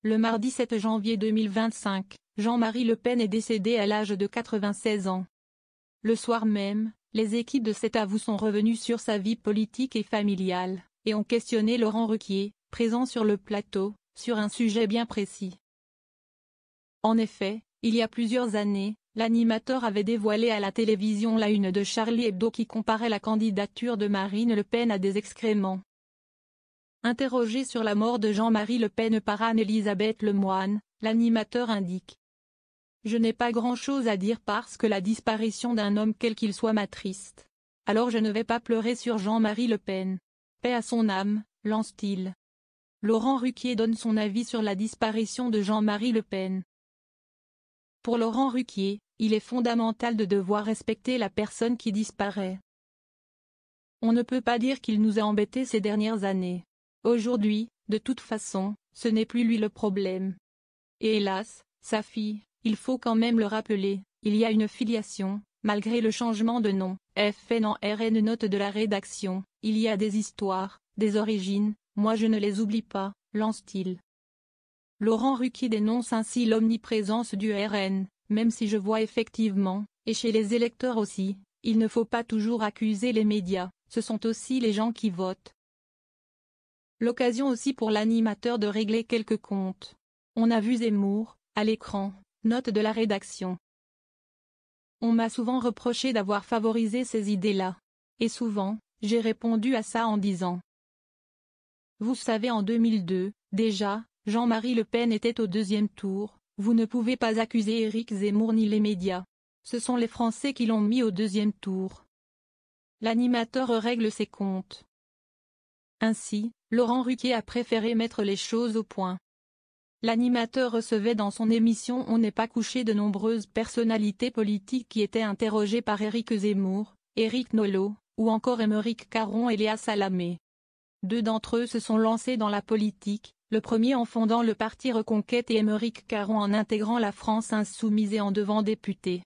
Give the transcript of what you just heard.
Le mardi 7 janvier 2025, Jean-Marie Le Pen est décédé à l'âge de 96 ans. Le soir même, les équipes de C'est à vous sont revenues sur sa vie politique et familiale, et ont questionné Laurent Ruquier, présent sur le plateau, sur un sujet bien précis. En effet, il y a plusieurs années, l'animateur avait dévoilé à la télévision la une de Charlie Hebdo qui comparait la candidature de Marine Le Pen à des excréments. Interrogé sur la mort de Jean-Marie Le Pen par Anne-Elisabeth Lemoine, l'animateur indique: Je n'ai pas grand-chose à dire parce que la disparition d'un homme quel qu'il soit m'attriste. Alors je ne vais pas pleurer sur Jean-Marie Le Pen. Paix à son âme, lance-t-il. Laurent Ruquier donne son avis sur la disparition de Jean-Marie Le Pen. Pour Laurent Ruquier, il est fondamental de devoir respecter la personne qui disparaît. On ne peut pas dire qu'il nous a embêtés ces dernières années. Aujourd'hui, de toute façon, ce n'est plus lui le problème. Et hélas, sa fille, il faut quand même le rappeler, il y a une filiation, malgré le changement de nom, FN en RN. Note de la rédaction, il y a des histoires, des origines, moi je ne les oublie pas, lance-t-il. Laurent Ruquier dénonce ainsi l'omniprésence du RN, même si je vois effectivement, et chez les électeurs aussi, il ne faut pas toujours accuser les médias, ce sont aussi les gens qui votent. L'occasion aussi pour l'animateur de régler quelques comptes. On a vu Zemmour, à l'écran, note de la rédaction. On m'a souvent reproché d'avoir favorisé ces idées-là. Et souvent, j'ai répondu à ça en disant: Vous savez, en 2002, déjà, Jean-Marie Le Pen était au deuxième tour, vous ne pouvez pas accuser Éric Zemmour ni les médias. Ce sont les Français qui l'ont mis au deuxième tour. L'animateur règle ses comptes. Ainsi, Laurent Ruquier a préféré mettre les choses au point. L'animateur recevait dans son émission On n'est pas couché de nombreuses personnalités politiques qui étaient interrogées par Éric Zemmour, Éric Nolot, ou encore Aymeric Caron et Léa Salamé. Deux d'entre eux se sont lancés dans la politique, le premier en fondant le parti Reconquête et Aymeric Caron en intégrant la France Insoumise et en devenant député.